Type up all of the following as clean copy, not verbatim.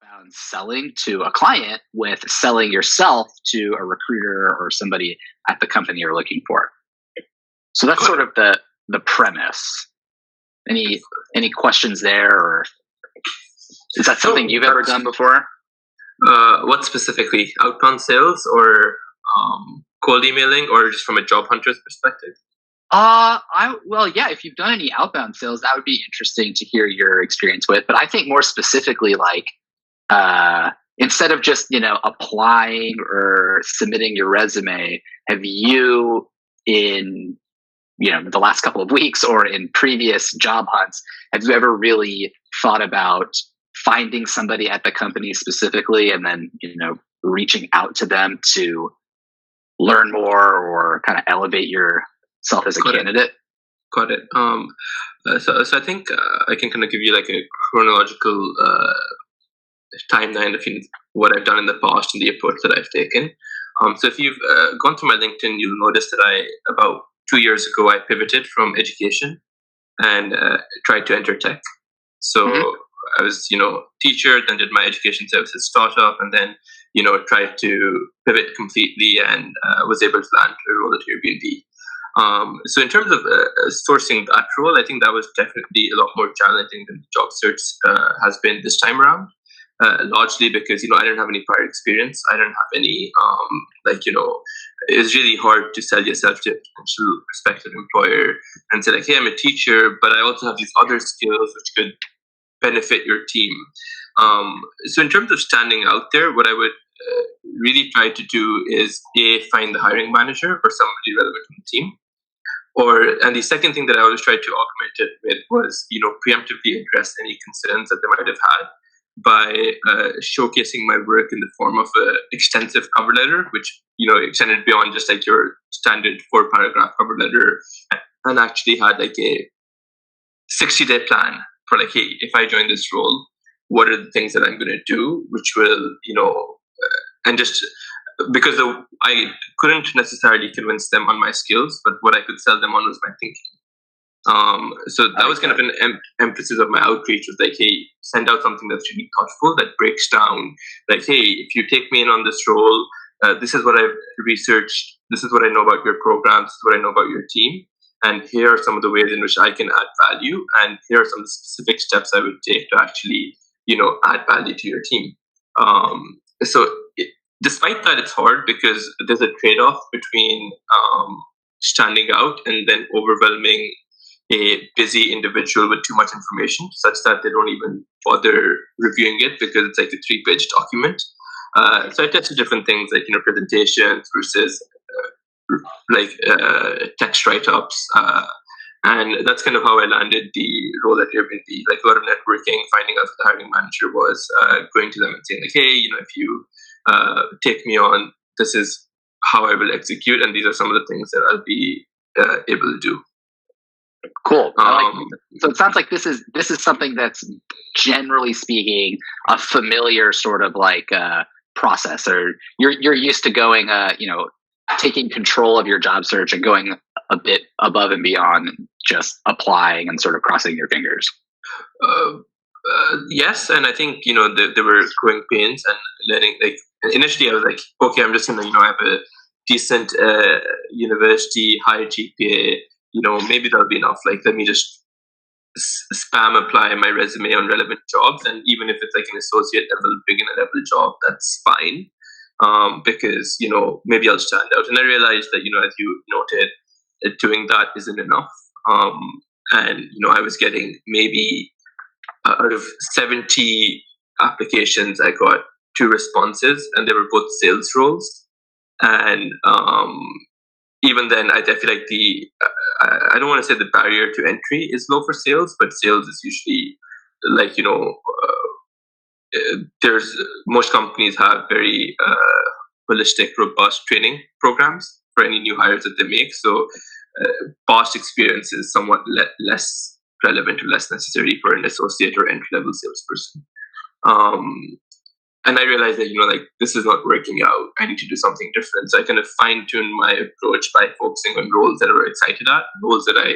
outbound selling to a client with selling yourself to a recruiter or somebody at the company you're looking for. So that's sort of the premise. Any questions there, or is that something you've ever done before? What specifically? Outbound sales or cold emailing, or just from a job hunter's perspective? If you've done any outbound sales, that would be interesting to hear your experience with. But I think more specifically, like instead of just applying or submitting your resume, have you in the last couple of weeks or in previous job hunts, have you ever really thought about finding somebody at the company specifically and then reaching out to them to learn more or kind of elevate yourself as a candidate? Got it. So I think I can kind of give you like a chronological timeline of what I've done in the past and the approach that I've taken. So if you've gone through my LinkedIn, you'll notice that about 2 years ago, I pivoted from education and tried to enter tech. So I was, teacher, then did my education services startup, and then, tried to pivot completely and was able to land a role at Airbnb. So in terms of sourcing that role, I think that was definitely a lot more challenging than the job search has been this time around. Largely because I didn't have any prior experience. I didn't have any it's really hard to sell yourself to a potential prospective employer and say like, hey, I'm a teacher, but I also have these other skills which could benefit your team. So in terms of standing out there, what I would really try to do is find the hiring manager or somebody relevant in the team. And the second thing that I always tried to augment it with was preemptively address any concerns that they might have had by showcasing my work in the form of an extensive cover letter, which extended beyond just like your standard 4-paragraph cover letter, and actually had like a 60-day plan for like, hey, if I join this role, what are the things that I'm going to do, which will and just because I couldn't necessarily convince them on my skills, but what I could sell them on was my thinking. So that was kind of an emphasis of my outreach, was like, hey, send out something that's really thoughtful, that breaks down like, hey, if you take me in on this role, this is what I've researched, this is what I know about your program, this is what I know about your team, and here are some of the ways in which I can add value, and here are some of the specific steps I would take to actually add value to your team. Despite that, it's hard because there's a trade-off between standing out and then overwhelming a busy individual with too much information, such that they don't even bother reviewing it because it's like a 3-page document. So I tested different things like presentations versus text write-ups, and that's kind of how I landed the role at Airbnb. Like a lot of networking, finding out who the hiring manager was, going to them and saying like, hey, if you take me on, this is how I will execute, and these are some of the things that I'll be able to do. Cool. So it sounds like this is something that's, generally speaking, a familiar sort of like process, or you're used to going, taking control of your job search and going a bit above and beyond just applying and sort of crossing your fingers. Yes, and I think there were growing pains and learning. Like initially, I was like, okay, I'm just gonna I have a decent university, high GPA. Maybe that'll be enough. Like, let me just spam apply my resume on relevant jobs, and even if it's like an associate level, beginner level job, that's fine. Because maybe I'll stand out. And I realized that as you noted, doing that isn't enough. And I was getting maybe out of 70 applications, I got 2 responses, and they were both sales roles. And even then, I feel like I don't want to say the barrier to entry is low for sales, but sales is usually like, there's most companies have very holistic, robust training programs for any new hires that they make. So past experience is somewhat less relevant or less necessary for an associate or entry-level salesperson. And I realized that, this is not working out. I need to do something different. So I kind of fine-tuned my approach by focusing on roles that I was excited at, roles that I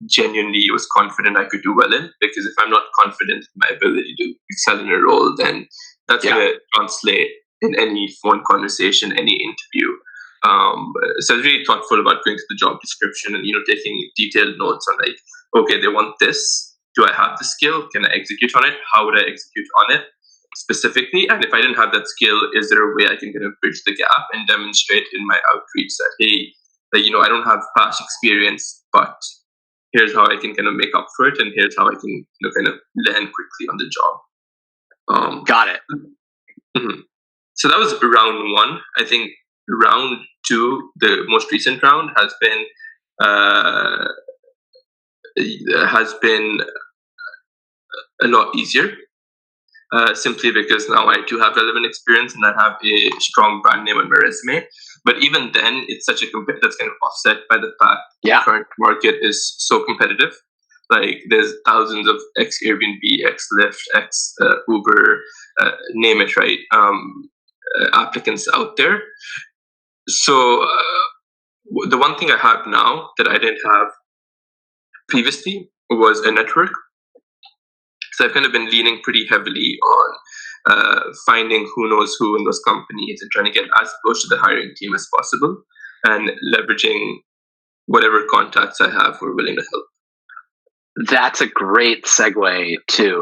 genuinely was confident I could do well in. Because if I'm not confident in my ability to excel in a role, then That's Yeah. going to translate in any phone conversation, any interview. So I was really thoughtful about going to the job description and taking detailed notes on like, okay, they want this. Do I have the skill? Can I execute on it? How would I execute on it specifically? And if I didn't have that skill, is there a way I can kind of bridge the gap and demonstrate in my outreach that, hey, I don't have past experience, but here's how I can kind of make up for it, and here's how I can kind of land quickly on the job. Got it. Mm-hmm. So that was round one. I think round two, the most recent round, has been a lot easier. Simply because now I do have relevant experience and I have a strong brand name on my resume. But even then, it's such a that's kind of offset by the fact the current market is so competitive. Like there's thousands of ex-Airbnb, ex-Lyft, ex-Uber, name it, right? Applicants out there. So the one thing I have now that I didn't have previously was a network. So I've kind of been leaning pretty heavily on finding who knows who in those companies and trying to get as close to the hiring team as possible and leveraging whatever contacts I have who are willing to help. That's a great segue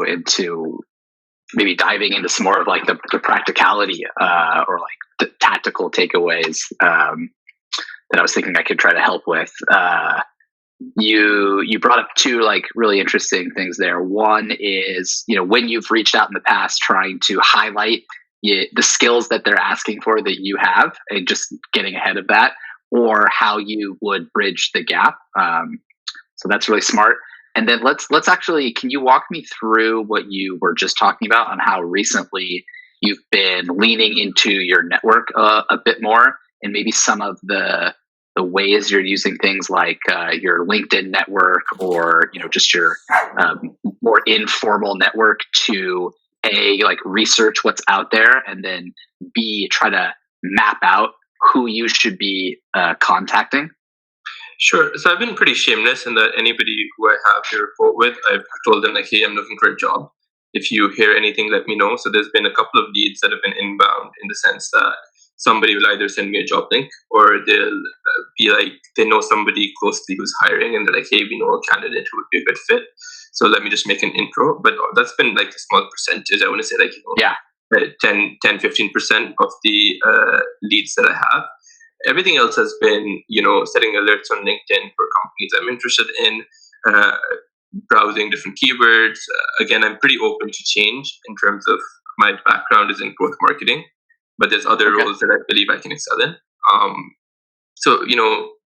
into maybe diving into some more of like the practicality or like the tactical takeaways that I was thinking I could try to help with. You brought up two like really interesting things there. One is, when you've reached out in the past trying to highlight the skills that they're asking for that you have and just getting ahead of that, or how you would bridge the gap. So that's really smart. And then let's actually, can you walk me through what you were just talking about on how recently you've been leaning into your network a bit more, and maybe some of the ways you're using things like your LinkedIn network or just your more informal network to A, like research what's out there, and then B, try to map out who you should be contacting? Sure. So I've been pretty shameless in that anybody who I have to report with, I've told them like, hey, I'm looking for a job. If you hear anything, let me know. So there's been a couple of leads that have been inbound in the sense that somebody will either send me a job link or they'll be like, they know somebody closely who's hiring and they're like, hey, we know a candidate who would be a good fit. So let me just make an intro. But that's been like a small percentage. I want to say like, 10, 15% of the leads that I have. Everything else has been, setting alerts on LinkedIn for companies I'm interested in, browsing different keywords. Again, I'm pretty open to change in terms of my background is in growth marketing, but there's other roles that I believe I can excel in. So,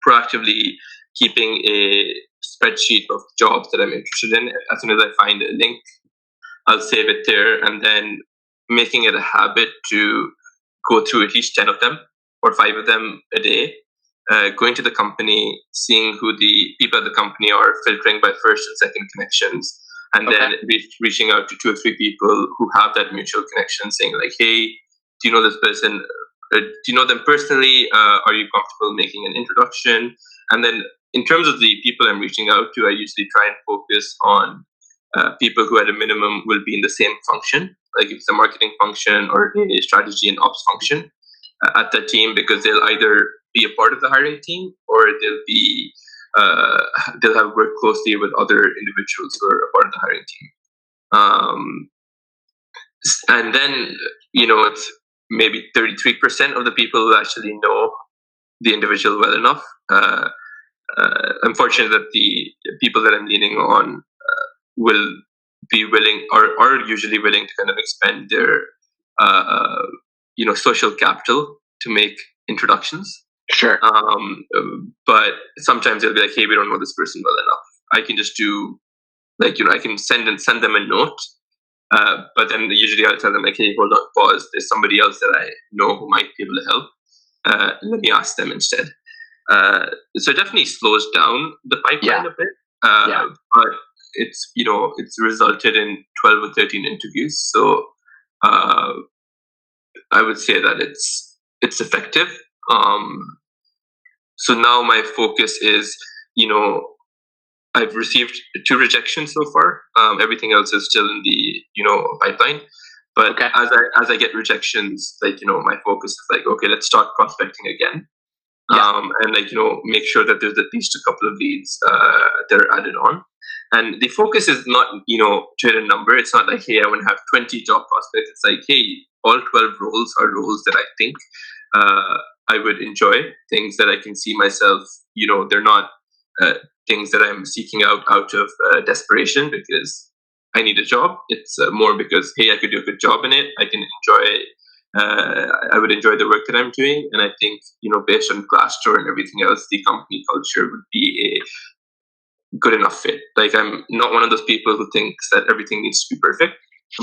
proactively keeping a spreadsheet of jobs that I'm interested in. As soon as I find a link, I'll save it there, and then making it a habit to go through at least 10 of them or 5 of them a day, going to the company, seeing who the people at the company are, filtering by first and second connections, and then reaching out to 2 or 3 people who have that mutual connection, saying like, hey, do you know this person? Do you know them personally? Are you comfortable making an introduction? And then in terms of the people I'm reaching out to, I usually try and focus on people who at a minimum will be in the same function, like if it's a marketing function or a strategy and ops function at that team, because they'll either be a part of the hiring team or they'll have worked closely with other individuals who are a part of the hiring team. And then, it's maybe 33% of the people who actually know the individual well enough. I'm fortunate that the people that I'm leaning on will be willing or are usually willing to kind of expend their social capital to make introductions. Sure. But sometimes they'll be like, hey, we don't know this person well enough. I can just do I can send them a note. But then usually I'll tell them like, hey, hold on, pause. There's somebody else that I know who might be able to help. Let me ask them instead. So it definitely slows down the pipeline a bit. But it's resulted in 12 or 13 interviews. So I would say that it's effective. So now my focus is, I've received 2 rejections so far. Everything else is still in the pipeline. But Okay. as I get rejections, like, my focus is like, okay, let's start prospecting again. Yeah. And like, make sure that there's at least a couple of leads that are added on. And the focus is not, to hit a number. It's not like, hey, I want to have 20 job prospects. It's like, hey, all 12 roles are roles that I think I would enjoy, things that I can see myself, they're not things that I'm seeking out of desperation because I need a job. It's more because, hey, I could do a good job in it. I can enjoy I would enjoy the work that I'm doing. And I think, based on Glassdoor and everything else, the company culture would be a good enough fit. Like, I'm not one of those people who thinks that everything needs to be perfect,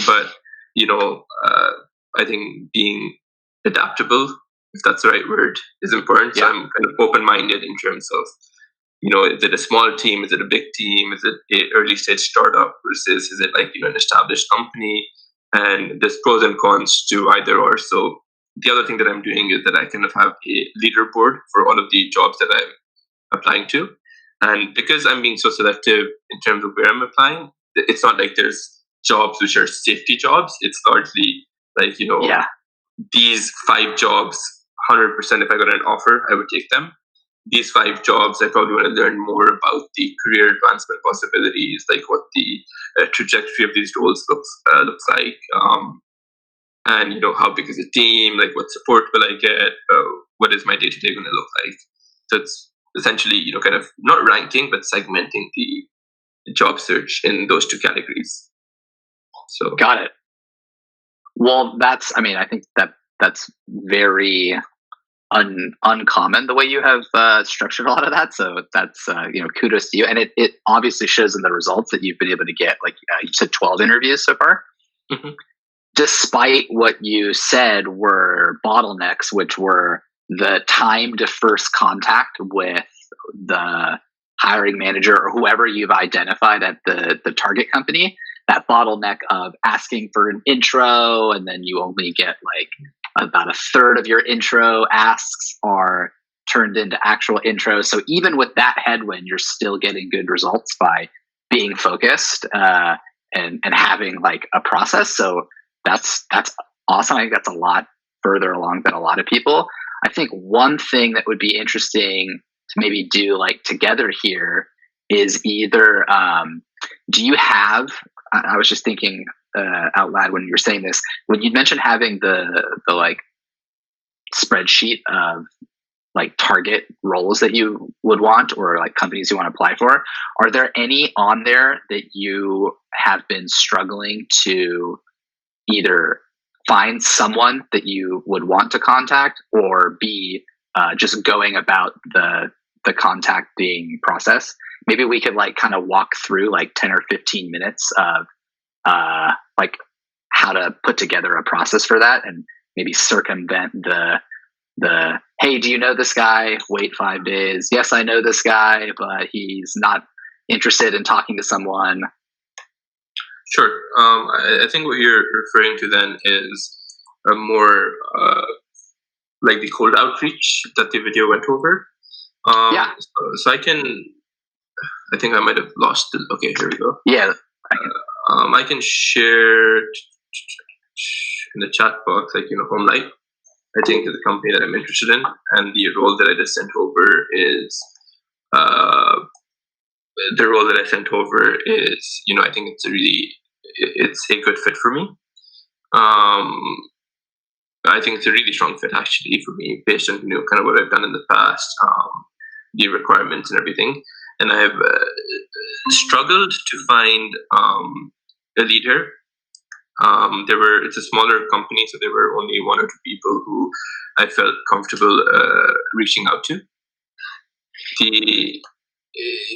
but, I think being adaptable, if that's the right word, is important. Yeah. So I'm kind of open-minded in terms of, is it a small team? Is it a big team? Is it an early stage startup versus is it like, an established company? And there's pros and cons to either or. So the other thing that I'm doing is that I kind of have a leaderboard for all of the jobs that I'm applying to. And because I'm being so selective in terms of where I'm applying, it's not like there's jobs which are safety jobs. It's largely like, Yeah. these 5 jobs, 100% if I got an offer, I would take them. These 5 jobs, I probably want to learn more about the career advancement possibilities, like what the trajectory of these roles looks like, and how big is the team, like what support will I get, what is my day-to-day going to look like. So it's essentially, kind of not ranking, but segmenting the job search in those 2 categories. So Got it. Well, I think that's very uncommon the way you have structured a lot of that. So that's kudos to you, and it obviously shows in the results that you've been able to get. Like you said, 12 interviews so far. Mm-hmm. Despite what you said were bottlenecks, which were the time to first contact with the hiring manager or whoever you've identified at the target company, that bottleneck of asking for an intro and then you only get like about a third of your intro asks are turned into actual intros. So even with that headwind, you're still getting good results by being focused and having like a process. So that's awesome. I think that's a lot further along than a lot of people. I think one thing that would be interesting to maybe do like together here is either do you have, I was just thinking out loud when you were saying this, when you mentioned having the like spreadsheet of like target roles that you would want or like companies you want to apply for, are there any on there that you have been struggling to either find someone that you would want to contact or be just going about the contacting process? Maybe we could like kind of walk through like 10 or 15 minutes of like how to put together a process for that and maybe circumvent the hey, do you know this guy? Wait 5 days. Yes, I know this guy, but he's not interested in talking to someone. Sure. I think what you're referring to then is a more like the cold outreach that the video went over. Yeah. So I think I might have lost it. Okay, here we go. Yeah. I can share in the chat box, like, Home Light, I think, is the company that I'm interested in. And the role that I just sent over is, I think it's a good fit for me. I think it's a really strong fit actually for me based on, kind of what I've done in the past, the requirements and everything. And I've struggled to find a leader. It's a smaller company, so there were only 1 or 2 people who I felt comfortable reaching out to.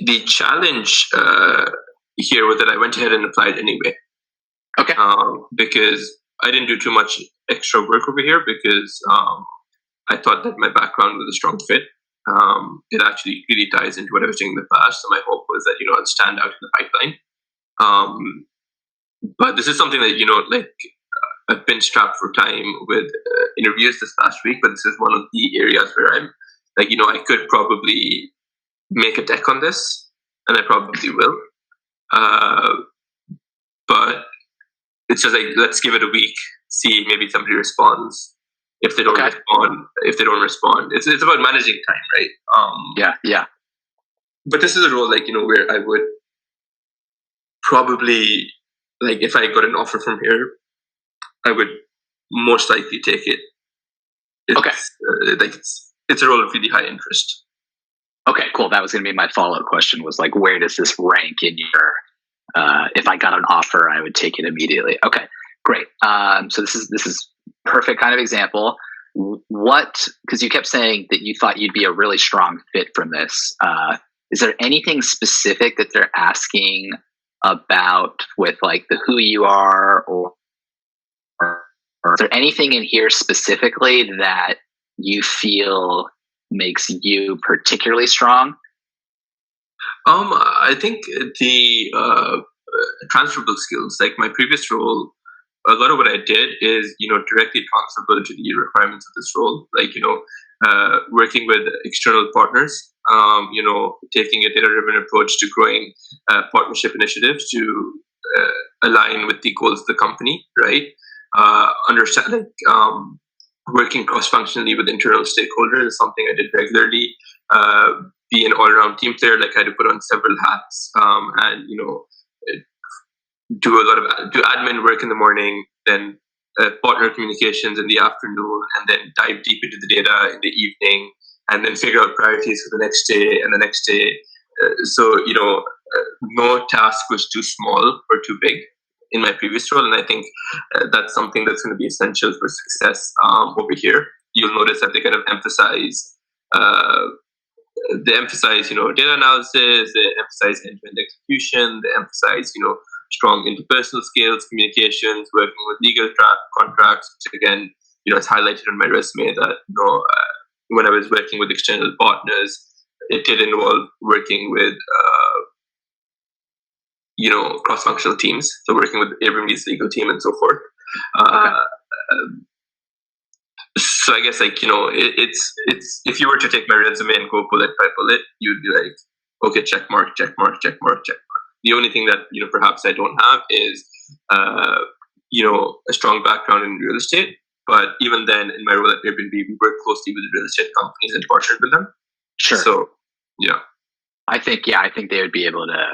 The challenge here was that I went ahead and applied anyway. Okay. Because I didn't do too much extra work over here because I thought that my background was a strong fit. It actually really ties into what I was doing in the past. So my hope was that, I'd stand out in the pipeline. But this is something that, I've been strapped for time with interviews this past week, but this is one of the areas where I'm like, I could probably make a deck on this, and I probably will. But it's just like, let's give it a week, see, maybe somebody responds. If they don't respond, it's about managing time, right? Yeah. But this is a role, like, where I would probably, like, if I got an offer from here, I would most likely take it. It's a role of really high interest. Okay, cool. That was going to be my follow-up question, was like, where does this rank in your, if I got an offer, I would take it immediately. Okay, great. So this is perfect kind of example. Because you kept saying that you thought you'd be a really strong fit from this. Is there anything specific that they're asking about with like the who you are, or is there anything in here specifically that you feel makes you particularly strong? I think the transferable skills, like my previous role, a lot of what I did is, directly transferable to the requirements of this role. Like, working with external partners, taking a data-driven approach to growing partnership initiatives to align with the goals of the company, right? Understanding, working cross-functionally with internal stakeholders is something I did regularly. Be an all-around team player, like I had to put on several hats, and do admin work in the morning, then partner communications in the afternoon, and then dive deep into the data in the evening, and then figure out priorities for the next day and the next day. So no task was too small or too big in my previous role, and I think that's something that's going to be essential for success over here. You'll notice that they kind of emphasize data analysis, they emphasize end-to-end execution, they emphasize strong interpersonal skills, communications, working with legal contracts, which again, it's highlighted on my resume that when I was working with external partners, it did involve working with cross-functional teams, so working with Airbnb's legal team and so forth. So I guess it's if you were to take my resume and go bullet by bullet, you'd be like, okay, check mark, check mark, check mark, check mark. The only thing that perhaps I don't have is a strong background in real estate. But even then, in my role at Airbnb, we work closely with real estate companies and partnered with them. Sure. So yeah, I think they would be able to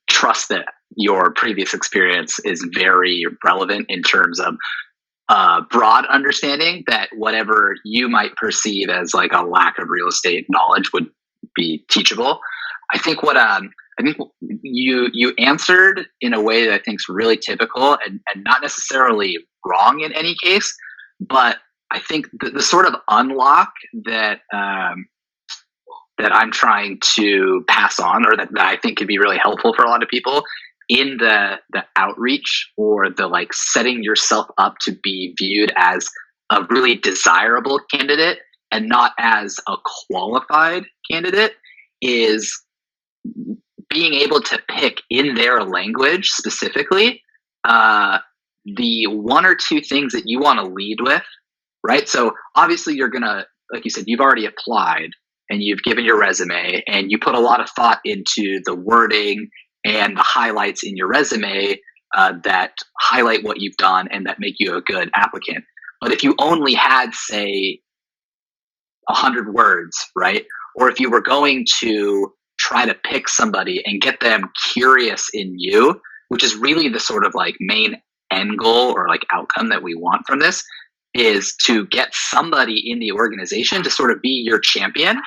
trust that your previous experience is very relevant in terms of broad understanding that whatever you might perceive as like a lack of real estate knowledge would be teachable. I think you answered in a way that I think is really typical and not necessarily wrong in any case, but I think the sort of unlock that that I'm trying to pass on, or that I think could be really helpful for a lot of people in the outreach, or the like setting yourself up to be viewed as a really desirable candidate and not as a qualified candidate, is being able to pick in their language specifically the one or two things that you want to lead with, right? So obviously you're going to, like you said, you've already applied and you've given your resume and you put a lot of thought into the wording and the highlights in your resume that highlight what you've done and that make you a good applicant. But if you only had, say, 100 words, right? Or if you were going to try to pick somebody and get them curious in you, which is really the sort of like main end goal or like outcome that we want from this, is to get somebody in the organization to sort of be your champion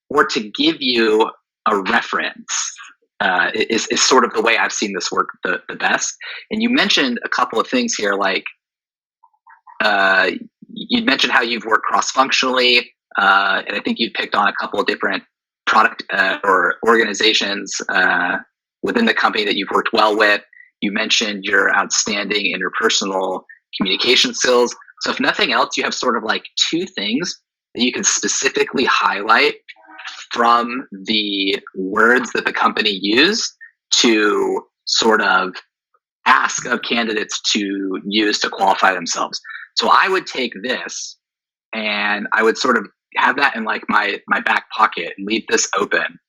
or to give you a reference. Is sort of the way I've seen this work the best. And you mentioned a couple of things here, like you'd mentioned how you've worked cross-functionally, and I think you've picked on a couple of different product or organizations within the company that you've worked well with. You mentioned your outstanding interpersonal communication skills. So if nothing else, you have sort of like two things that you can specifically highlight from the words that the company used to sort of ask of candidates to use to qualify themselves. So I would take this and I would sort of have that in like my back pocket and leave this open.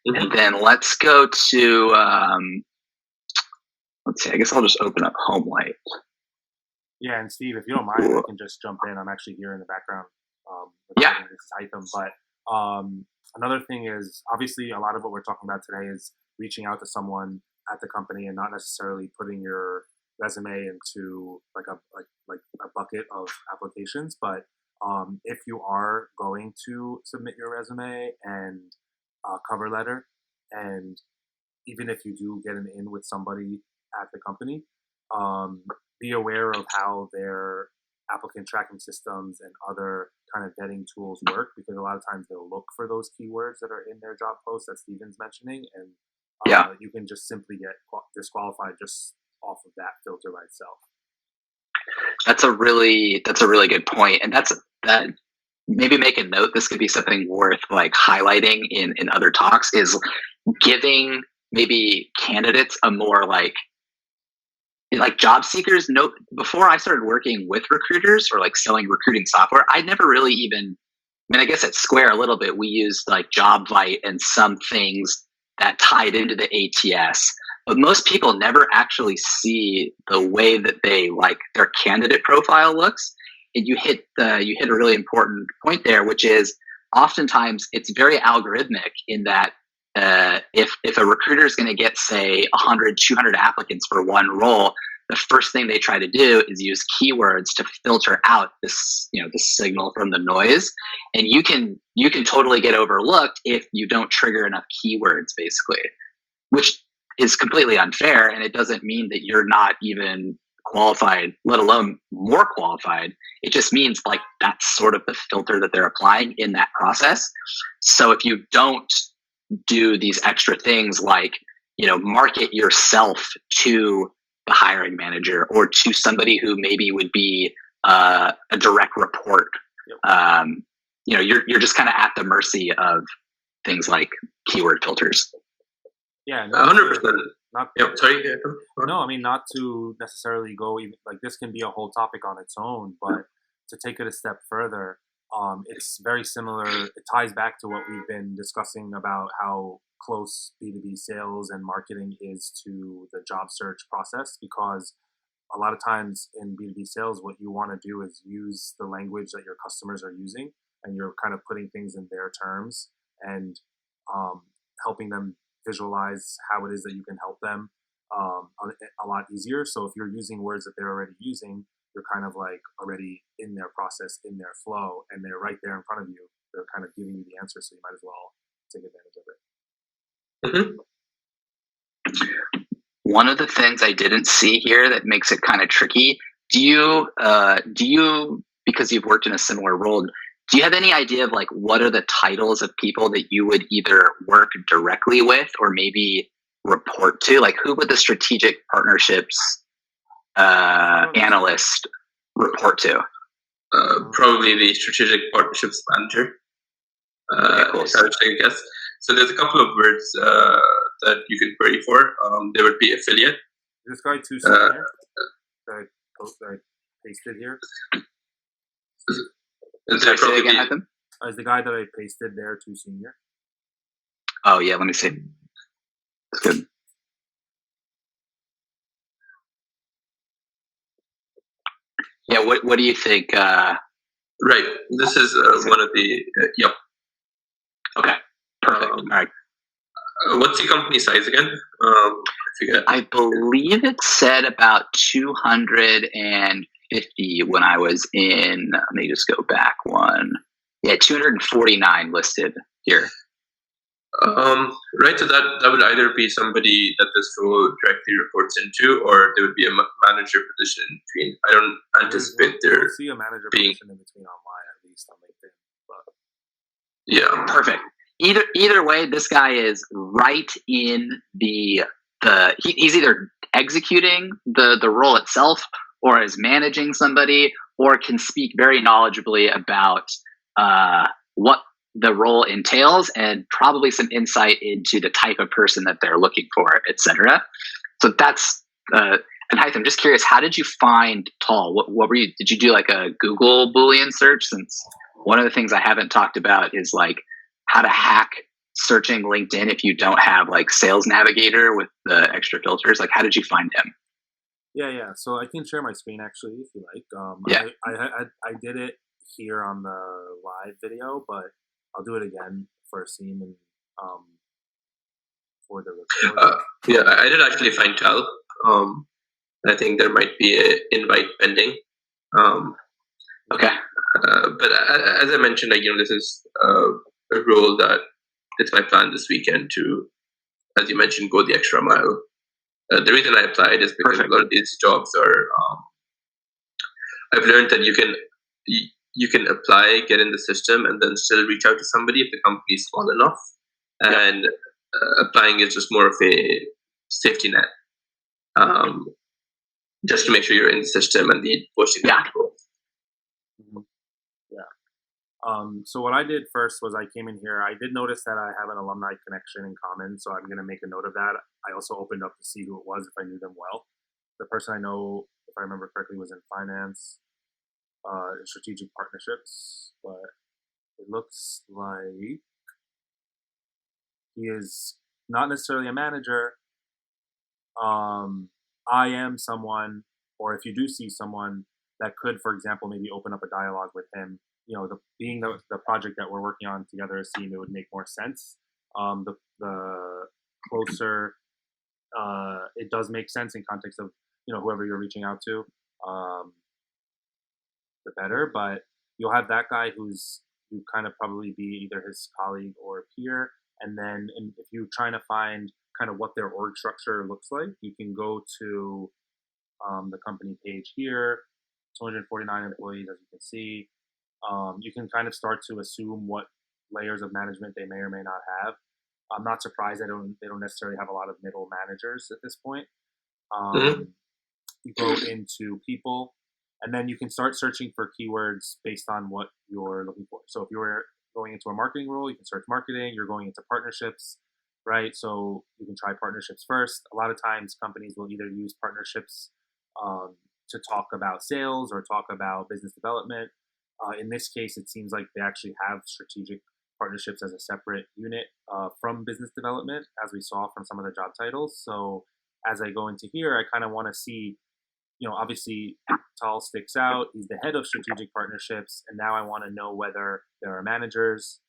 Mm-hmm. And then let's go to let's see. I guess I'll just open up Home Light. Yeah, and Steve, if you don't mind, I can just jump in. I'm actually here in the background. Yeah. This is heighten. But another thing is, obviously, a lot of what we're talking about today is reaching out to someone at the company and not necessarily putting your resume into like a bucket of applications. But if you are going to submit your resume and cover letter, and even if you do get an in with somebody at the company, be aware of how their applicant tracking systems and other kind of vetting tools work, because a lot of times they'll look for those keywords that are in their job post that Steven's mentioning, and you can just simply get disqualified just off of that filter by itself. That's a really good point, and that maybe make a note. This could be something worth like highlighting in other talks, is giving maybe candidates a more like job seekers. No, before I started working with recruiters or like selling recruiting software, I never really even, I mean, I guess at Square a little bit, we used like JobVite and some things that tied into the ATS, but most people never actually see the way that they like their candidate profile looks. And you hit a really important point there, which is oftentimes it's very algorithmic in that if a recruiter is going to get, say, 100, 200 applicants for one role, the first thing they try to do is use keywords to filter out this signal from the noise. And you can totally get overlooked if you don't trigger enough keywords, basically, which is completely unfair. And it doesn't mean that you're not even qualified, let alone more qualified. It just means like that's sort of the filter that they're applying in that process. So if you don't do these extra things like, market yourself to the hiring manager or to somebody who maybe would be a direct report, you're just kind of at the mercy of things like keyword filters. Yeah, 100%. Sorry. No, I mean, not to necessarily go even like this can be a whole topic on its own, but to take it a step further, it's very similar. It ties back to what we've been discussing about how close B2B sales and marketing is to the job search process, because a lot of times in B2B sales, what you want to do is use the language that your customers are using, and you're kind of putting things in their terms and helping them visualize how it is that you can help them a lot easier. So if you're using words that they're already using, you're kind of like already in their process, in their flow, and they're right there in front of you. They're kind of giving you the answer, so you might as well take advantage of it. Mm-hmm. One of the things I didn't see here that makes it kind of tricky, do you, because you've worked in a similar role, do you have any idea of like what are the titles of people that you would either work directly with or maybe report to? Like who would the strategic partnerships analyst report to? Probably the strategic partnerships manager. Cool. I guess. So there's a couple of words that you can query for. There would be affiliate. Is this guy too senior? That I pasted here. Say again, Ethan? Is the guy that I pasted there too senior? Oh yeah, let me see. That's good. Yeah, what do you think? Right, this is one of the yep. Okay, perfect. All right. What's the company size again? I believe it said about 250 when I was in. Let me just go back one. Yeah, 249 listed here. Right, so that would either be somebody that this role directly reports into, or there would be a manager position in between. I don't anticipate there see a manager position in between online, at least on LinkedIn. But. Yeah, perfect. Either way, this guy is right in he's either executing the role itself, or is managing somebody, or can speak very knowledgeably about what the role entails, and probably some insight into the type of person that they're looking for, etc. So that's and Heighten, I'm just curious, how did you find Tall? What were you? Did you do like a Google Boolean search? Since one of the things I haven't talked about is like how to hack searching LinkedIn if you don't have like Sales Navigator with the extra filters? Like, how did you find him? Yeah. So I can share my screen actually if you like. Yeah. I did it here on the live video, but I'll do it again for Asim and for the recording. Yeah, I did actually find Tal. I think there might be an invite pending. Okay. But as I mentioned, like, this is a role that it's my plan this weekend to, as you mentioned, go the extra mile. The reason I applied is because a lot of these jobs are. I've learned that you can apply, get in the system, and then still reach out to somebody if the company is small enough. And applying is just more of a safety net, just to make sure you're in the system and the posting. So what I did first was I came in here. I did notice that I have an alumni connection in common, so I'm going to make a note of that. I also opened up to see who it was if I knew them well. The person I know, if I remember correctly, was in finance, strategic partnerships, but it looks like he is not necessarily a manager. I am someone, or if you do see someone that could, for example, maybe open up a dialogue with him, being the project that we're working on together as team, it would make more sense. The closer it does make sense in context of whoever you're reaching out to, the better. But you'll have that guy who kind of probably be either his colleague or peer, and then if you're trying to find kind of what their org structure looks like, you can go to the company page here, 249 employees, as you can see. You can kind of start to assume what layers of management they may or may not have. I'm not surprised they don't necessarily have a lot of middle managers at this point. You go into people, and then you can start searching for keywords based on what you're looking for. So if you're going into a marketing role, you can search marketing. You're going into partnerships, right? So you can try partnerships first. A lot of times companies will either use partnerships to talk about sales or talk about business development. In this case, it seems like they actually have strategic partnerships as a separate unit from business development, as we saw from some of the job titles. So as I go into here, I kind of want to see, obviously Tal sticks out. He's the head of strategic partnerships. And now I want to know whether there are managers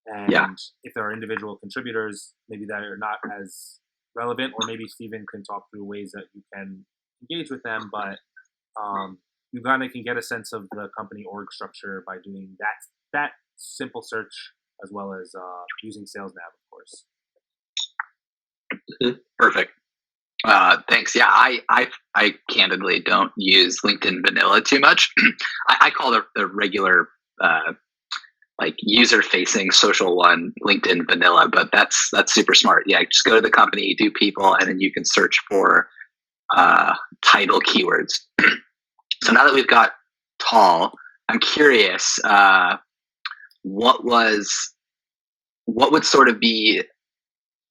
and if there are individual contributors, maybe that are not as relevant, or maybe Steven can talk through ways that you can engage with them. But you kind of can get a sense of the company org structure by doing that simple search, as well as using Sales Nav, of course. Perfect. Thanks. Yeah, I candidly don't use LinkedIn Vanilla too much. I call the regular like user-facing social one LinkedIn Vanilla, but that's super smart. Yeah, just go to the company, do people, and then you can search for title keywords. So now that we've got Tal, I'm curious, what would sort of be,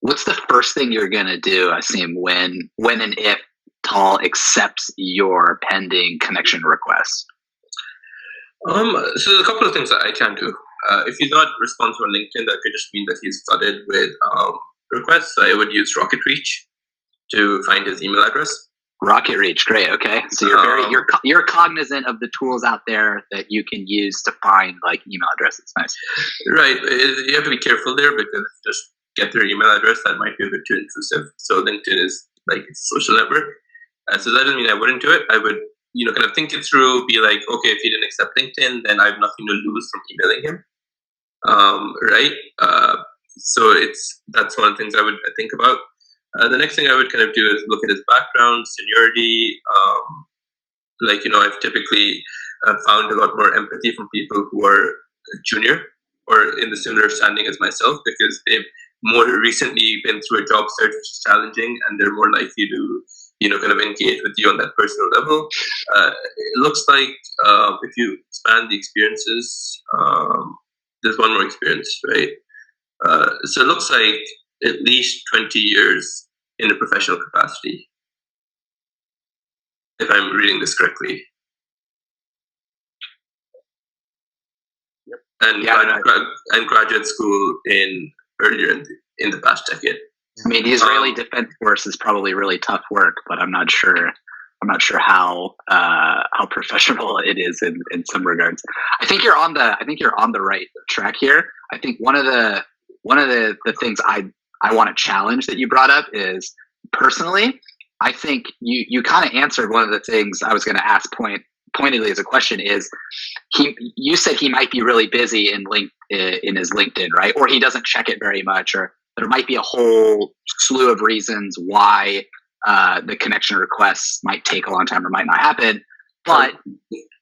what's the first thing you're going to do, Asim, when and if Tal accepts your pending connection request? So there's a couple of things that I can do. If he's not responsive on LinkedIn, that could just mean that he's flooded with requests. I would use Rocket Reach to find his email address. Rocket Reach, great. Okay, so you're cognizant of the tools out there that you can use to find like email addresses. Nice. Right, you have to be careful there, because just get their email address, that might be a bit too intrusive. So LinkedIn is like a social network, so that doesn't mean I wouldn't do it. I would, kind of think it through, be like, okay, if he didn't accept LinkedIn, then I have nothing to lose from emailing him, right? So that's one of the things I would think about. The next thing I would kind of do is look at his background, seniority. I've typically found a lot more empathy from people who are junior or in the similar standing as myself, because they've more recently been through a job search which is challenging, and they're more likely to, kind of engage with you on that personal level. It looks like if you expand the experiences, there's one more experience, right? So it looks like at least 20 years in a professional capacity, if I'm reading this correctly. Yep. And graduate school in earlier in the past decade. I mean, the Israeli Defense Force is probably really tough work, but I'm not sure. I'm not sure how professional it is in some regards. I think you're on the right track here. I think one of the things I want to challenge that you brought up is, personally, I think you kind of answered one of the things I was going to ask pointedly as a question. Is you said he might be really busy in his LinkedIn, right? Or he doesn't check it very much, or there might be a whole slew of reasons why the connection requests might take a long time or might not happen. But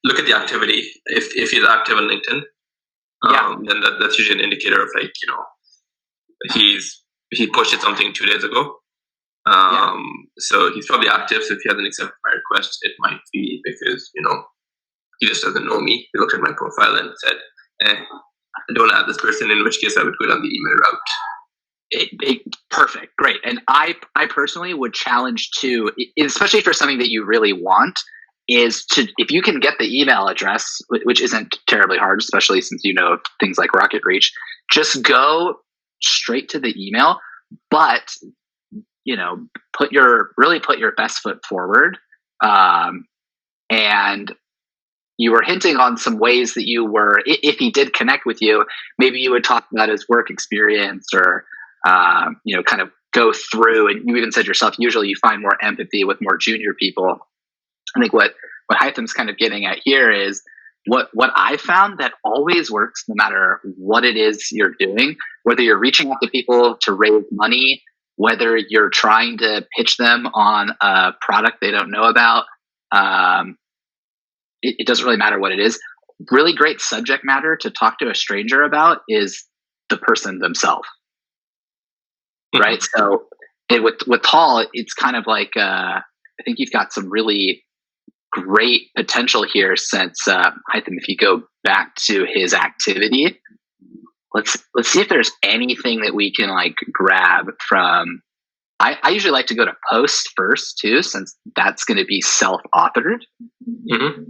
look at the activity. If he's active on LinkedIn, then that's usually an indicator of, like, he posted something 2 days ago. So he's probably active. So if he hasn't accepted my request, it might be because, he just doesn't know me. He looked at my profile and said, I don't add this person, in which case I would go down the email route. Perfect. Great. And I personally would challenge to, especially for something that you really want, is to, if you can get the email address, which isn't terribly hard, especially since things like Rocket Reach, just go straight to the email, but put your best foot forward. And you were hinting on some ways that you were, if he did connect with you, maybe you would talk about his work experience, or kind of go through, and you even said yourself, usually you find more empathy with more junior people. I think what Heithen's kind of getting at here is what I found that always works, no matter what it is you're doing, whether you're reaching out to people to raise money, whether you're trying to pitch them on a product they don't know about, it doesn't really matter what it is. Really great subject matter to talk to a stranger about is the person themselves. Right. So with Paul, it's kind of like, I think you've got some really great potential here, since Heighten, if you go back to his activity, let's see if there's anything that we can like grab from. I usually like to go to post first too, since that's going to be self-authored. Mm-hmm.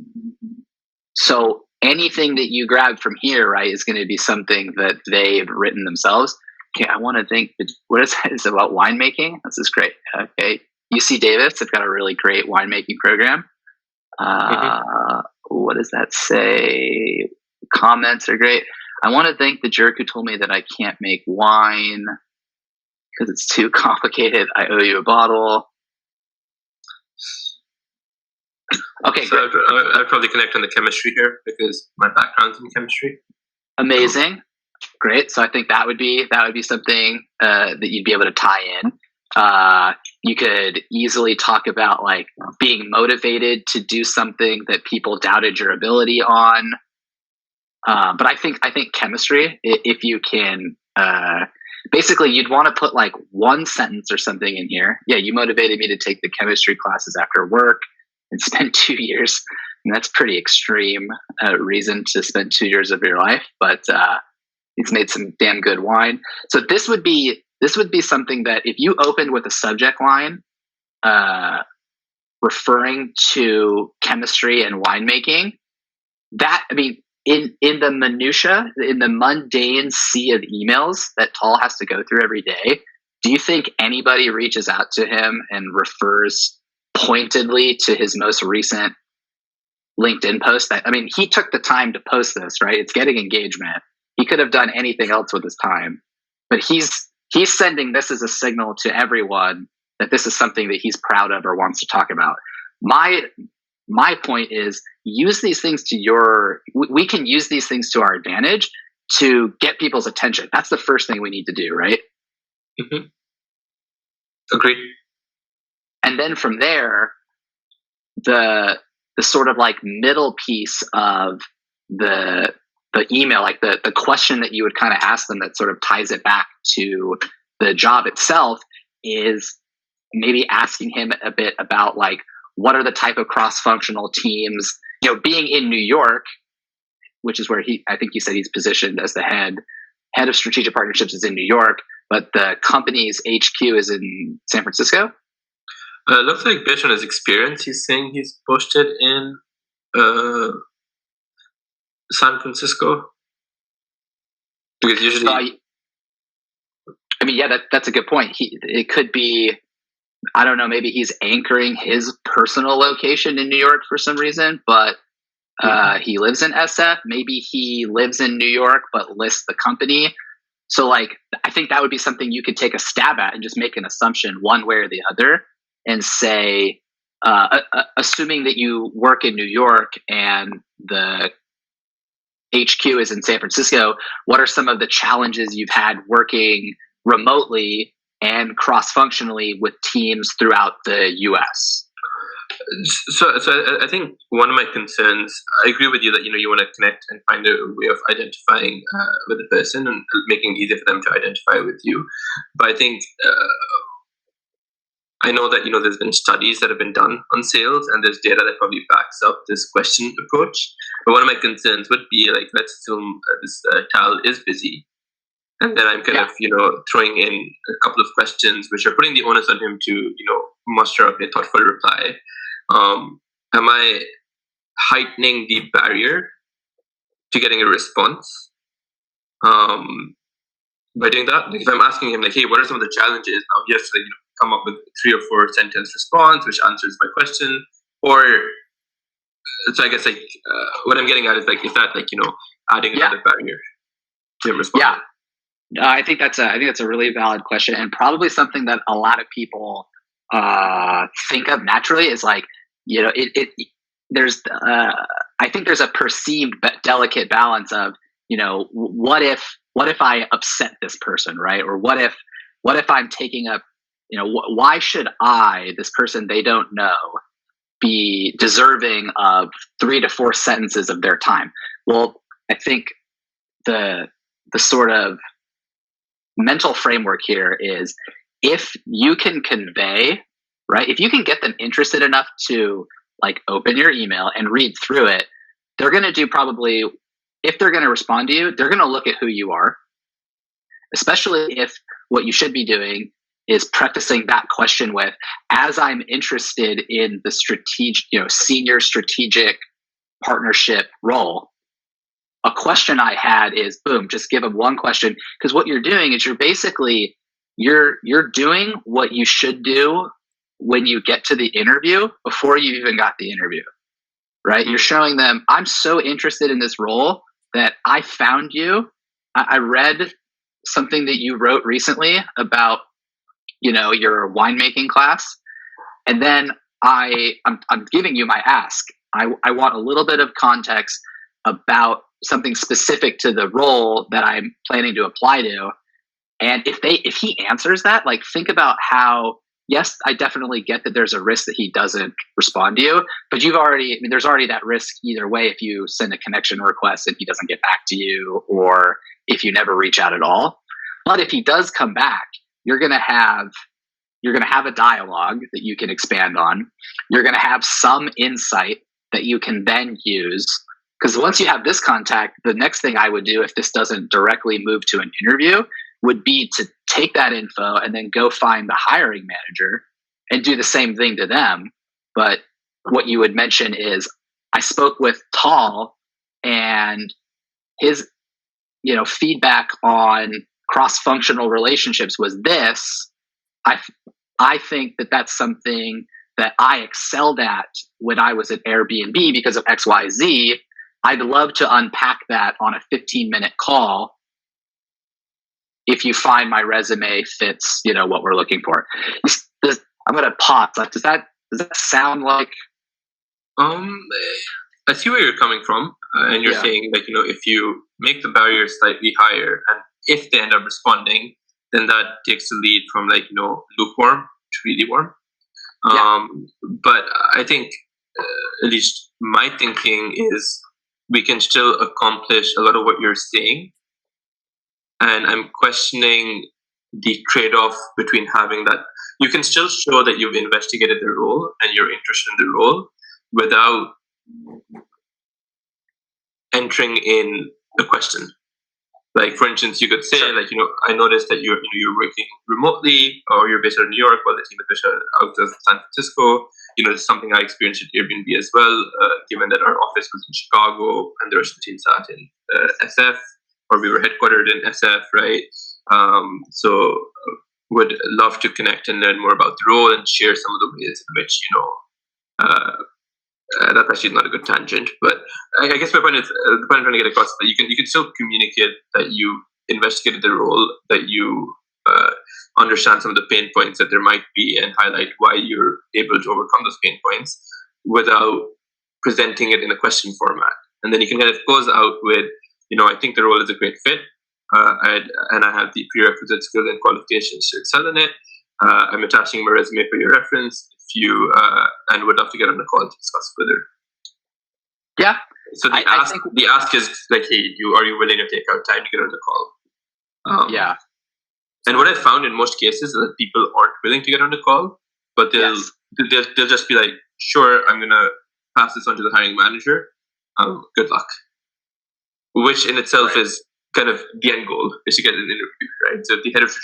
So anything that you grab from here, right, is going to be something that they've written themselves. Okay, I want to think, what is it about winemaking? This is great. Okay, UC Davis, they've got a really great winemaking program. What does that say? Comments are great. I want to thank the jerk who told me that I can't make wine because it's too complicated. I owe you a bottle. Okay, so I'd probably connect on the chemistry here, because my background's in chemistry. Amazing. Great. So I think that would be something that you'd be able to tie in. You could easily talk about like being motivated to do something that people doubted your ability on. But I think chemistry, if you can, basically you'd want to put like one sentence or something in here. Yeah, you motivated me to take the chemistry classes after work and spend 2 years. And that's pretty extreme reason to spend 2 years of your life, but he's made some damn good wine. So this would be something that if you opened with a subject line referring to chemistry and winemaking, that, I mean, in the minutia, in the mundane sea of emails that Tal has to go through every day, do you think anybody reaches out to him and refers pointedly to his most recent LinkedIn post? I mean, he took the time to post this, right? It's getting engagement. He could have done anything else with his time, but he's sending this as a signal to everyone that this is something that he's proud of or wants to talk about. My point is, use these things we can use these things to our advantage to get people's attention. That's the first thing we need to do, right? Mm-hmm. Agreed. And then from there, the sort of like middle piece of the email, like the question that you would kind of ask them that sort of ties it back to the job itself, is maybe asking him a bit about like, what are the type of cross-functional teams, being in New York, which is where I think you said he's positioned as the head of strategic partnerships is in New York, but the company's HQ is in San Francisco. Looks like based on his experience, he's saying he's posted in San Francisco, because usually I mean, yeah, that's a good point. It could be, I don't know, maybe he's anchoring his personal location in New York for some reason, but he lives in SF. Maybe he lives in New York, but lists the company. So, like, I think that would be something you could take a stab at and just make an assumption one way or the other and say, assuming that you work in New York and the HQ is in San Francisco, what are some of the challenges you've had working remotely and cross-functionally with teams throughout the US? So I think one of my concerns, I agree with you that you want to connect and find a way of identifying with the person and making it easier for them to identify with you. But I think I know that there's been studies that have been done on sales, and there's data that probably backs up this question approach. But one of my concerns would be, like, let's assume this Tal is busy, and then I'm kind of throwing in a couple of questions which are putting the onus on him to muster up a thoughtful reply. Am I heightening the barrier to getting a response by doing that? Like, if I'm asking him, like, hey, what are some of the challenges? Now he has to come up with 3 or 4 sentence response which answers my question. Or so I guess what I'm getting at is, like, is that adding another barrier to him responding? Yeah, I think that's a really valid question, and probably something that a lot of people think of naturally is, like, there's I think there's a perceived delicate balance of what if I upset this person, right? Or what if I'm taking up, why should I, this person they don't know, be deserving of 3 to 4 sentences of their time? Well, I think the sort of mental framework here is, if you can convey, right, if you can get them interested enough to, like, open your email and read through it, they're going to do probably, if they're going to respond to you, they're going to look at who you are, especially if what you should be doing is prefacing that question with, as I'm interested in the senior strategic partnership role, a question I had is, boom, just give them one question. Because what you're doing is you're basically, you're doing what you should do when you get to the interview before you even got the interview, right? You're showing them, I'm so interested in this role that I found you. I read something that you wrote recently about, your winemaking class. And then I'm giving you my ask. I want a little bit of context about something specific to the role that I'm planning to apply to. And if he answers that, like, think about how, yes, I definitely get that there's a risk that he doesn't respond to you, but there's already that risk either way if you send a connection request and he doesn't get back to you, or if you never reach out at all. But if he does come back, you're going to have a dialogue that you can expand on. You're going to have some insight that you can then use. Because once you have this contact, the next thing I would do, if this doesn't directly move to an interview, would be to take that info and then go find the hiring manager and do the same thing to them. But what you would mention is, I spoke with Tal, and his, feedback on cross-functional relationships was this. I think that that's something that I excelled at when I was at Airbnb because of XYZ. I'd love to unpack that on a 15-minute call if you find my resume fits, what we're looking for. I'm going to pause. Does that sound like? I see where you're coming from, and you're saying, like, if you make the barrier slightly higher, and if they end up responding, then that takes the lead from, like, lukewarm to really warm. But I think, at least my thinking is, we can still accomplish a lot of what you're saying. And I'm questioning the trade-off between having that. You can still show that you've investigated the role and you're interested in the role without entering in the question. Like, for instance, you could say, like, I noticed that you're working remotely, or you're based out of New York while the team is based out of San Francisco. It's something I experienced at Airbnb as well, given that our office was in Chicago and the rest of the team sat in SF, or we were headquartered in SF, right? So would love to connect and learn more about the role and share some of the ways in which, that's actually not a good tangent, but I guess my point is the point I'm trying to get across is that you can still communicate that you investigated the role, that you understand some of the pain points that there might be, and highlight why you're able to overcome those pain points without presenting it in a question format. And then you can kind of close out with, I think the role is a great fit, and I have the prerequisite skills and qualifications to excel in it. I'm attaching my resume for your reference. If you and would love to get on the call to discuss further. Yeah. So the ask is like, hey, are you willing to take out time to get on the call? Yeah. And what I found in most cases is that people aren't willing to get on the call, but they'll just be like, sure, I'm gonna pass this on to the hiring manager. Good luck. Which in itself is kind of the end goal, is to get an interview, right? So if the head of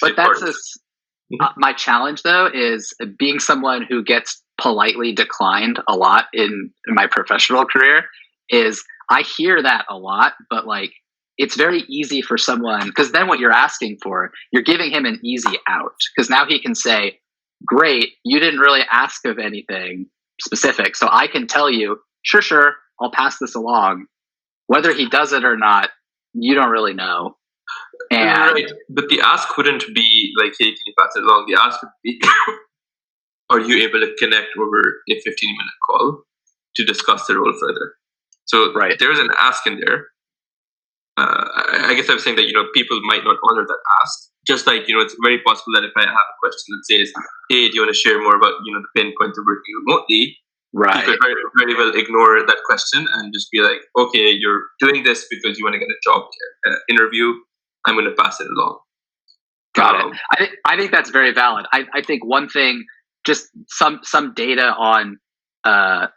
my challenge though is being someone who gets politely declined a lot in my professional career. Is I hear that a lot, but like it's very easy for someone, because then what you're asking for, you're giving him an easy out, because now he can say, great, you didn't really ask of anything specific, so I can tell you, sure, I'll pass this along. Whether he does it or not, you don't really know. And right. But the ask wouldn't be like, hey, can you pass it along? The ask would be, are you able to connect over a 15-minute call to discuss the role further? So there's an ask in there. I guess I'm saying that, people might not honor that ask. Just like, it's very possible that if I have a question that says, hey, do you want to share more about, the pain points of working remotely? Right. You could very, very well ignore that question and just be like, okay, you're doing this because you want to get a job interview. I'm going to pass it along. Got it. I think that's very valid. I think one thing, just some data on the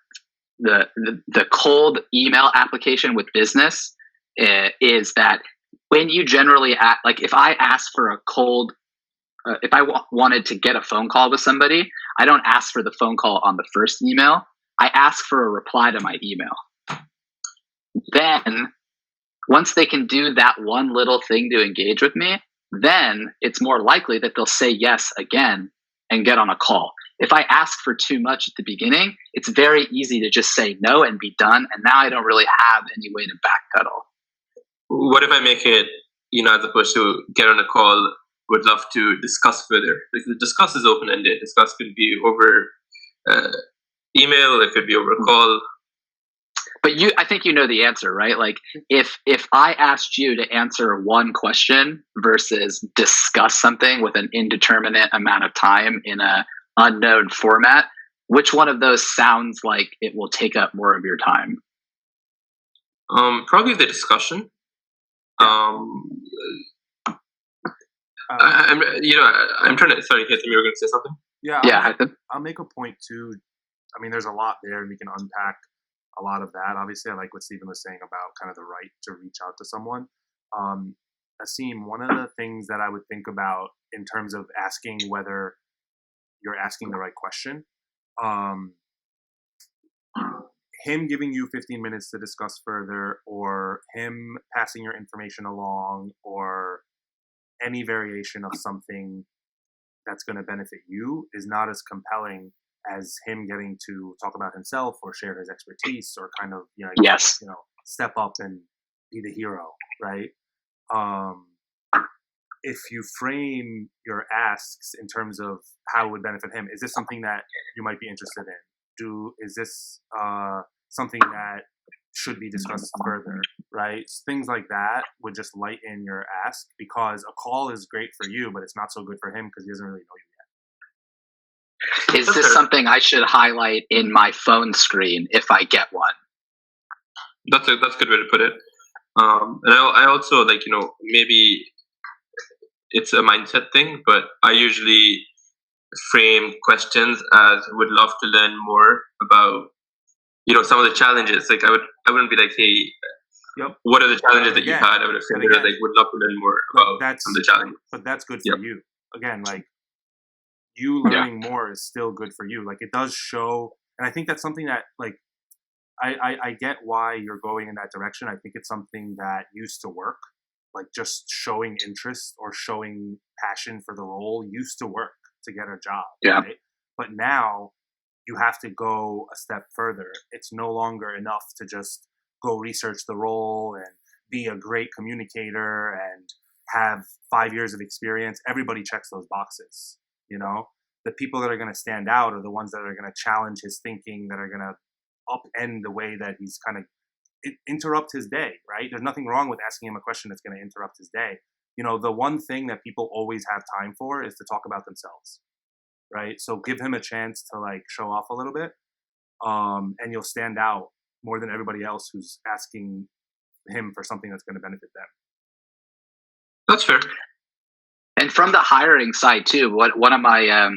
cold email application with business is that when you generally like if I ask for a cold, if I wanted to get a phone call with somebody, I don't ask for the phone call on the first email. I ask for a reply to my email. Then once they can do that one little thing to engage with me, then it's more likely that they'll say yes again and get on a call. If I ask for too much at the beginning, it's very easy to just say no and be done. And now I don't really have any way to backpedal. What if I make it, as opposed to get on a call, would love to discuss further? Like the discuss is open-ended. Discuss could be over email, it could be over a call. But I think you know the answer, right? Like if I asked you to answer one question versus discuss something with an indeterminate amount of time in a unknown format, which one of those sounds like it will take up more of your time? Probably the discussion. I'm trying to. Sorry, Heighten, you were going to say something? Yeah. I'll make a point too. I mean, there's a lot there, and we can unpack a lot of that. Obviously, I like what Steven was saying about kind of the right to reach out to someone. Asim, one of the things that I would think about in terms of asking whether you're asking the right question, him giving you 15 minutes to discuss further, or him passing your information along, or any variation of something that's going to benefit you is not as compelling as him getting to talk about himself or share his expertise or kind of, step up and be the hero, right? If you frame your asks in terms of how it would benefit him, is this something that you might be interested in? Is this something that should be discussed further, right? Things like that would just lighten your ask, because a call is great for you, but it's not so good for him because he doesn't really know you yet. Is this something I should highlight in my phone screen if I get one? That's a good way to put it. And I also maybe it's a mindset thing, but I usually frame questions as would love to learn more about some of the challenges. Like I wouldn't be like, hey, what are the challenges that you've had? I would have said would love to learn more about some of the challenges. But that's good for you. Again, like you learning more is still good for you. Like it does show, and I think that's something that like I get why you're going in that direction. I think it's something that used to work. like just showing interest or showing passion for the role used to work to get a job. Yeah. Right? But now you have to go a step further. It's no longer enough to just go research the role and be a great communicator and have 5 years of experience. Everybody checks those boxes, you know? The people that are going to stand out are the ones that are going to challenge his thinking, that are going to upend the way that he's kind of interrupt his day, right? There's nothing wrong with asking him a question that's going to interrupt his day. You know, the one thing that people always have time for is to talk about themselves, right? So give him a chance to like show off a little bit, and you'll stand out more than everybody else who's asking him for something that's going to benefit them. That's fair. And from the hiring side too, one of my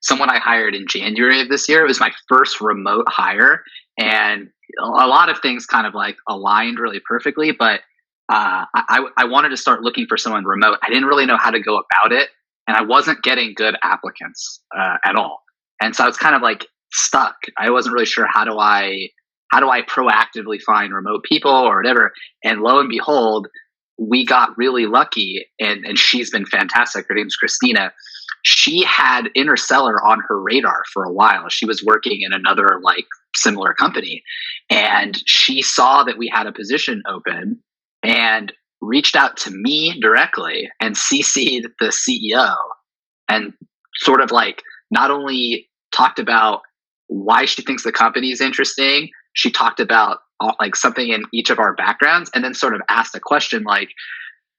someone I hired in January of this year, it was my first remote hire, and a lot of things kind of like aligned really perfectly. But I wanted to start looking for someone remote. I didn't really know how to go about it, and I wasn't getting good applicants at all. And so I was kind of like stuck. I wasn't really sure how do I proactively find remote people or whatever. And lo and behold, we got really lucky, and she's been fantastic. Her name's Christina. She had Interstellar on her radar for a while. She was working in another like similar company, and she saw that we had a position open and reached out to me directly and CC'd the CEO, and sort of like not only talked about why she thinks the company is interesting, she talked about like something in each of our backgrounds, and then sort of asked a question like,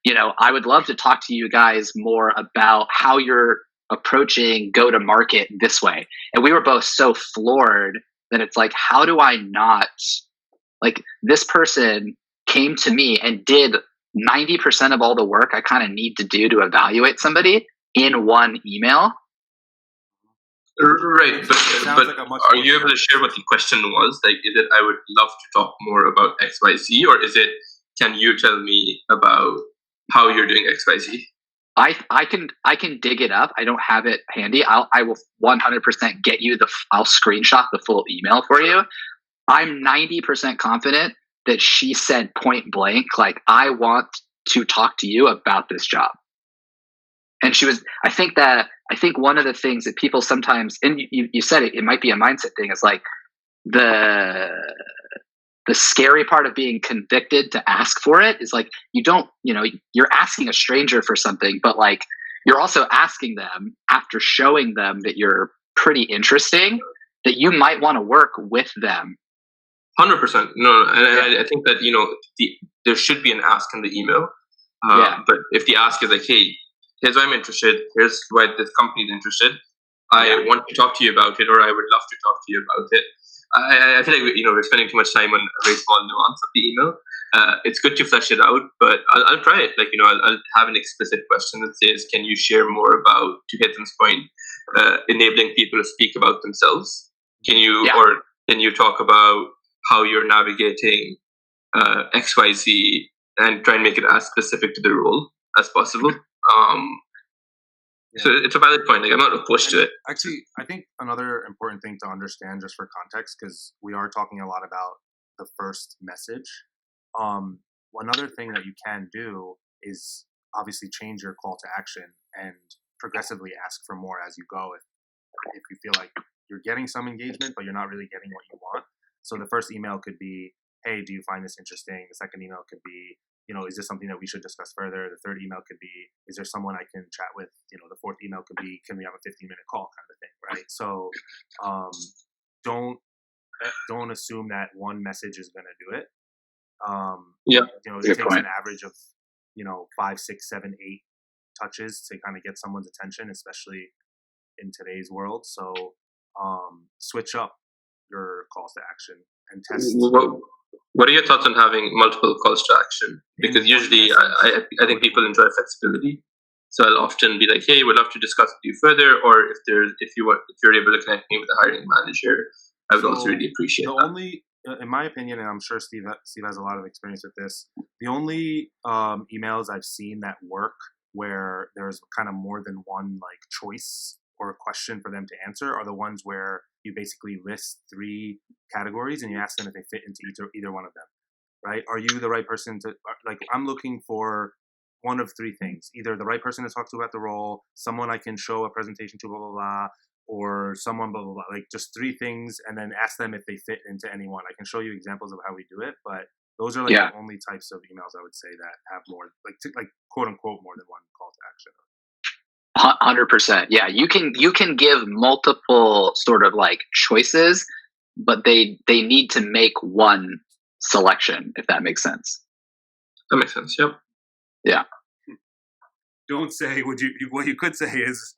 you know, I would love to talk to you guys more about how you're approaching go to market this way. And we were both so floored that it's like, how do I not, like, this person came to me and did 90% of all the work I kind of need to do to evaluate somebody in one email. Right, but like are you able to share what the question was? Like, is it, I would love to talk more about XYZ, or is it, can you tell me about how you're doing XYZ? I can dig it up. I don't have it handy. I will 100% get you I'll screenshot the full email for you. I'm 90% confident that she said point blank, like, I want to talk to you about this job. And she was, I think one of the things that people sometimes, and you said it might be a mindset thing, is like the scary part of being convicted to ask for it is like, you're asking a stranger for something, but like you're also asking them after showing them that you're pretty interesting, that you might want to work with them. 100%. No, and I think that, there should be an ask in the email. But if the ask is like, hey, here's why I'm interested, here's why this company is interested, I want to talk to you about it, or I would love to talk to you about it. I feel like we're spending too much time on a very small nuance of the email. It's good to flesh it out, but I'll try it. Like, I'll have an explicit question that says, can you share more about, to Heighten's point, enabling people to speak about themselves? Can you talk about how you're navigating XYZ and try and make it as specific to the role as possible? So it's a valid point. Like, I'm not opposed to it. Actually, I think another important thing to understand, just for context, because we are talking a lot about the first message. One other thing that you can do is obviously change your call to action and progressively ask for more as you go. If you feel like you're getting some engagement, but you're not really getting what you want. So the first email could be, hey, do you find this interesting? The second email could be, is this something that we should discuss further? The third email could be, is there someone I can chat with? The fourth email could be, can we have a 15-minute call, kind of thing, right? So don't assume that one message is going to do it. It takes an average of 5, 6, 7, 8 touches to kind of get someone's attention, especially in today's world. So switch up your calls to action and test. What are your thoughts on having multiple calls to action? Because usually I think people enjoy flexibility. So I'll often be like, hey, we'd love to discuss with you further, or if you're able to connect me with the hiring manager, I would also really appreciate that. Only, in my opinion, and I'm sure Steve has a lot of experience with this, the only emails I've seen that work where there's kind of more than one like choice or a question for them to answer are the ones where you basically list 3 categories and you ask them if they fit into either one of them, right? Are you the right person to, like, I'm looking for one of three things: either the right person to talk to about the role, someone I can show a presentation to, blah blah blah, or someone blah blah blah. Like just three things, and then ask them if they fit into any one. I can show you examples of how we do it, but those are like Yeah. the only types of emails I would say that have more, like quote unquote, more than one call to action. 100%. Yeah, you can give multiple sort of like choices, but they need to make one selection, if that makes sense. That makes sense. Yep. Yeah. Don't say, what you could say is,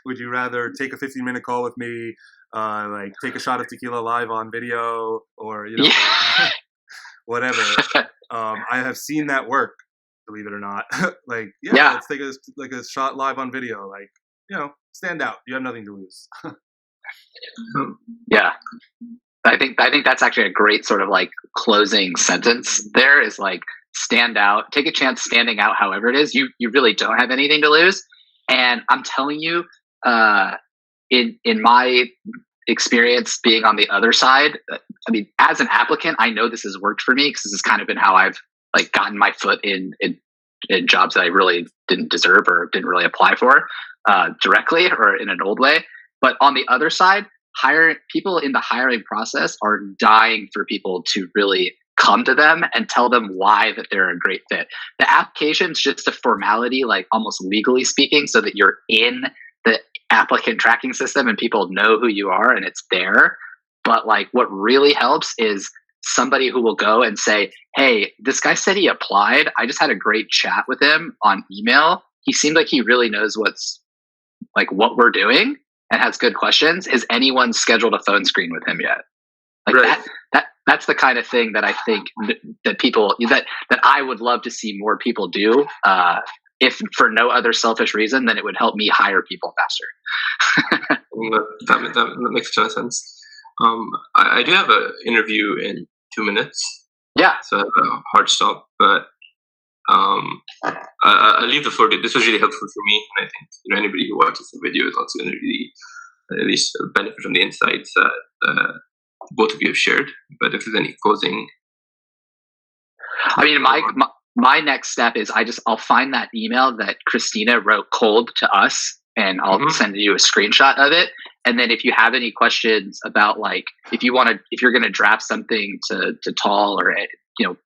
would you rather take a 15-minute call with me, like take a shot of tequila live on video, or, you know, Yeah. whatever. I have seen that work, believe it or not. Like, Yeah. let's take a shot live on video. Like, you know, stand out. You have nothing to lose. Yeah. I think that's actually a great sort of like closing sentence there, is like, stand out, take a chance standing out however it is. You really don't have anything to lose. And I'm telling you, in my experience being on the other side, I mean, as an applicant, I know this has worked for me because this has kind of been how I've like gotten my foot in jobs that I really didn't deserve or didn't really apply for directly or in an old way. But on the other side, people in the hiring process are dying for people to really come to them and tell them why that they're a great fit. The application's just a formality, like almost legally speaking, so that you're in the applicant tracking system and people know who you are and it's there. But like what really helps is somebody who will go and say, hey, this guy said he applied. I just had a great chat with him on email. He seemed like he really knows what we're doing and has good questions. Has anyone scheduled a phone screen with him yet? Like Right. that's the kind of thing that I think that people that I would love to see more people do. If for no other selfish reason than it would help me hire people faster. That makes a ton of sense. I do have an interview in 2 minutes, Yeah. so I have a hard stop. But I'll leave the floor to. This was really helpful for me, and I think anybody who watches the video is also going to really at least benefit from the insights that both of you have shared. But if there's any closing, I mean, my next step is I'll find that email that Christina wrote cold to us, and I'll send you a screenshot of it. And then if you have any questions about like if you're going to draft something to Tall or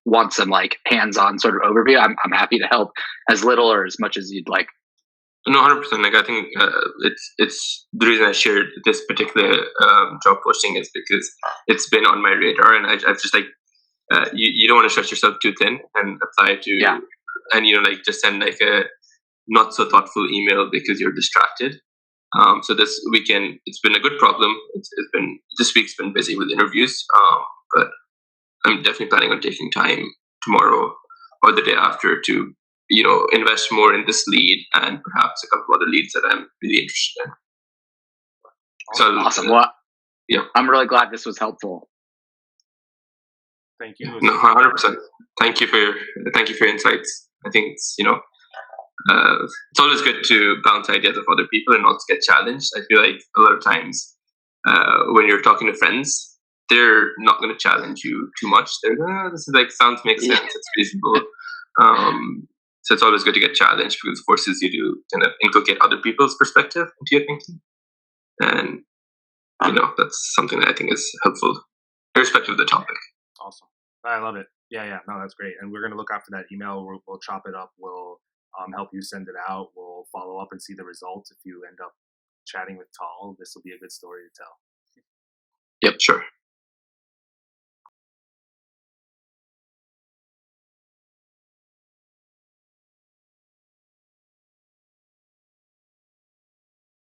want some like hands-on sort of overview, I'm happy to help as little or as much as you'd like. No, 100%. Like I think it's the reason I shared this particular job posting is because it's been on my radar, and I've just like you don't want to stretch yourself too thin and apply to and just send like a not so thoughtful email because you're distracted. So this weekend it's been a good problem. This week's been busy with interviews, but I'm definitely planning on taking time tomorrow or the day after to invest more in this lead and perhaps a couple of other leads that I'm really interested in. Awesome. Well, I'm really glad this was helpful. Thank you. No, 100%. Thank you for your insights. I think it's always good to bounce ideas of other people and not get challenged. I feel like a lot of times when you're talking to friends, they're not going to challenge you too much. They're this is like makes sense. It's reasonable. So it's always good to get challenged because it forces you to kind of inculcate other people's perspective into your thinking. And, that's something that I think is helpful, irrespective of the topic. Awesome. I love it. Yeah. No, that's great. And we're going to look after that email. We'll chop it up. We'll help you send it out. We'll follow up and see the results. If you end up chatting with Tall, this will be a good story to tell. Yep, sure.